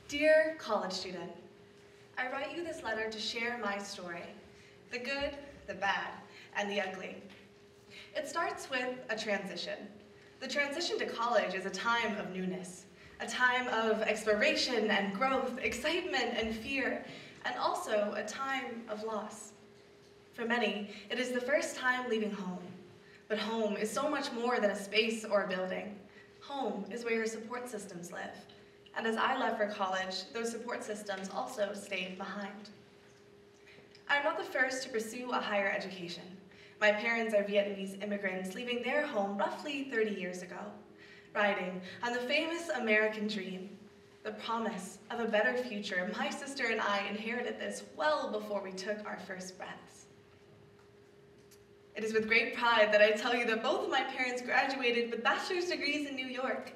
Dear college student, I write you this letter to share my story, the good, the bad, and the ugly. It starts with a transition. The transition to college is a time of newness, a time of exploration and growth, excitement and fear, and also a time of loss. For many, it is the first time leaving home. But home is so much more than a space or a building. Home is where your support systems live. And as I left for college, those support systems also stayed behind. I'm not the first to pursue a higher education. My parents are Vietnamese immigrants leaving their home roughly 30 years ago, riding on the famous American dream, the promise of a better future. My sister and I inherited this well before we took our first breaths. It is with great pride that I tell you that both of my parents graduated with bachelor's degrees in New York,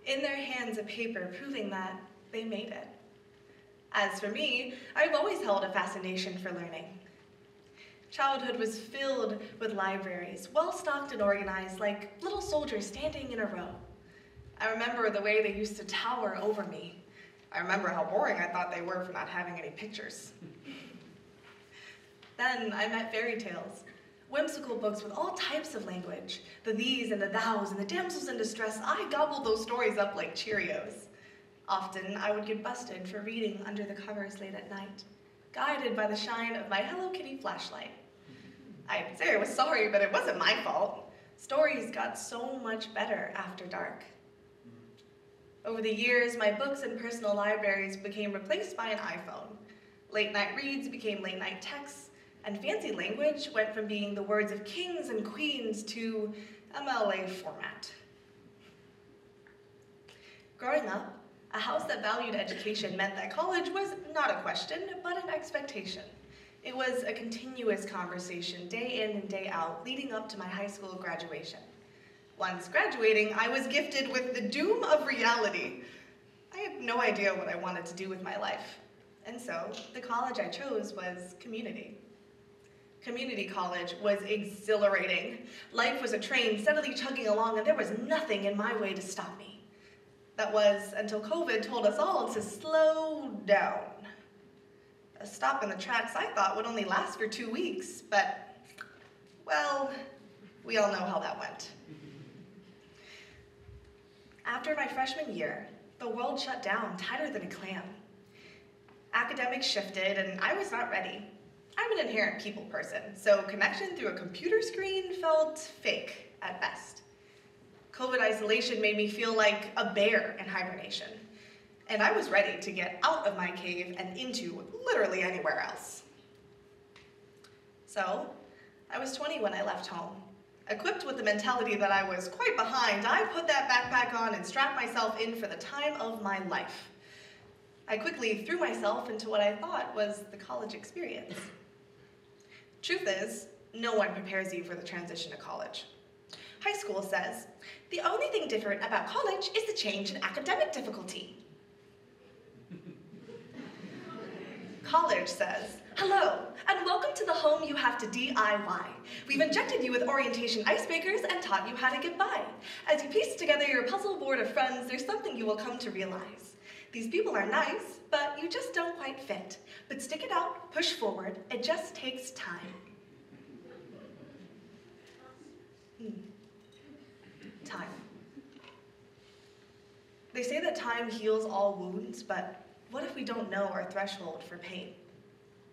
in their hands a paper proving that they made it. As for me, I've always held a fascination for learning. Childhood was filled with libraries, well-stocked and organized, like little soldiers standing in a row. I remember the way they used to tower over me. I remember how boring I thought they were for not having any pictures. Then I met fairy tales, whimsical books with all types of language, the these and the thous and the damsels in distress. I gobbled those stories up like Cheerios. Often I would get busted for reading under the covers late at night, guided by the shine of my Hello Kitty flashlight. I'd say I was sorry, but it wasn't my fault. Stories got so much better after dark. Over the years, my books and personal libraries became replaced by an iPhone. Late night reads became late night texts, and fancy language went from being the words of kings and queens to MLA format. Growing up, a house that valued education meant that college was not a question, but an expectation. It was a continuous conversation, day in and day out, leading up to my high school graduation. Once graduating, I was gifted with the doom of reality. I had no idea what I wanted to do with my life. And so, the college I chose was community. Community college was exhilarating. Life was a train steadily chugging along, and there was nothing in my way to stop me. That was until COVID told us all to slow down. A stop in the tracks I thought would only last for 2 weeks, but, well, we all know how that went. After my freshman year, the world shut down tighter than a clam. Academics shifted, and I was not ready. I'm an inherent people person, so connection through a computer screen felt fake at best. COVID isolation made me feel like a bear in hibernation, and I was ready to get out of my cave and into literally anywhere else. So, I was 20 when I left home. Equipped with the mentality that I was quite behind, I put that backpack on and strapped myself in for the time of my life. I quickly threw myself into what I thought was the college experience. Truth is, no one prepares you for the transition to college. High school says, the only thing different about college is the change in academic difficulty. College says, hello, and welcome to the home you have to DIY. We've injected you with orientation icebreakers and taught you how to get by. As you piece together your puzzle board of friends, there's something you will come to realize. These people are nice, but you just don't quite fit. But stick it out, push forward, it just takes time. Time. They say that time heals all wounds, but what if we don't know our threshold for pain?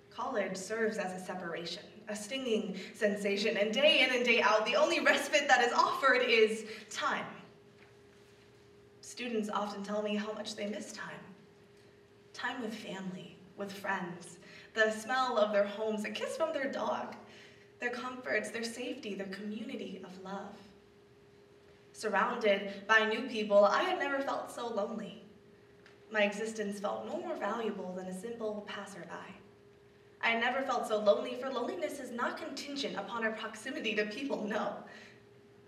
College serves as a separation, a stinging sensation, and day in and day out, the only respite that is offered is time. Students often tell me how much they miss time. Time with family, with friends, the smell of their homes, a kiss from their dog, their comforts, their safety, their community of love. Surrounded by new people, I had never felt so lonely. My existence felt no more valuable than a simple passerby. I had never felt so lonely, for loneliness is not contingent upon our proximity to people, no.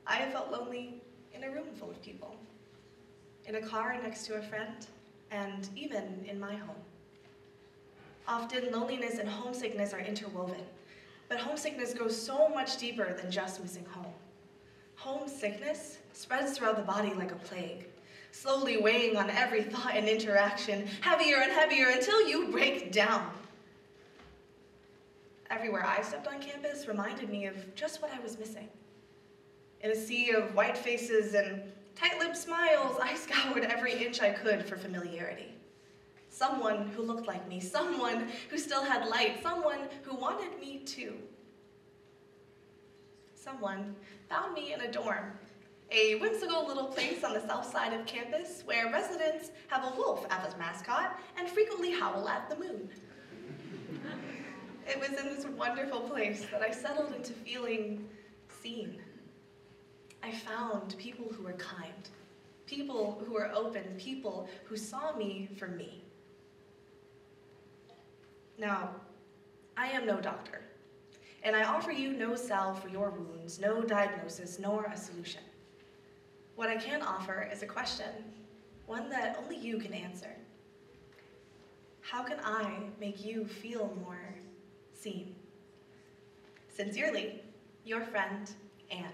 I have felt lonely in a room full of people, in a car next to a friend, and even in my home. Often, loneliness and homesickness are interwoven, but homesickness goes so much deeper than just missing home. Homesickness spreads throughout the body like a plague. slowly weighing on every thought and interaction, heavier and heavier until you break down. Everywhere I stepped on campus reminded me of just what I was missing. In a sea of white faces and tight-lipped smiles, I scoured every inch I could for familiarity. Someone who looked like me, someone who still had light, someone who wanted me too. Someone found me in a dorm, a whimsical little place on the south side of campus where residents have a wolf as a mascot and frequently howl at the moon. It was in this wonderful place that I settled into feeling seen. I found people who were kind, people who were open, people who saw me for me. Now, I am no doctor, and I offer you no salve for your wounds, no diagnosis, nor a solution. What I can offer is a question, one that only you can answer. How can I make you feel more seen? Sincerely, your friend, Anne.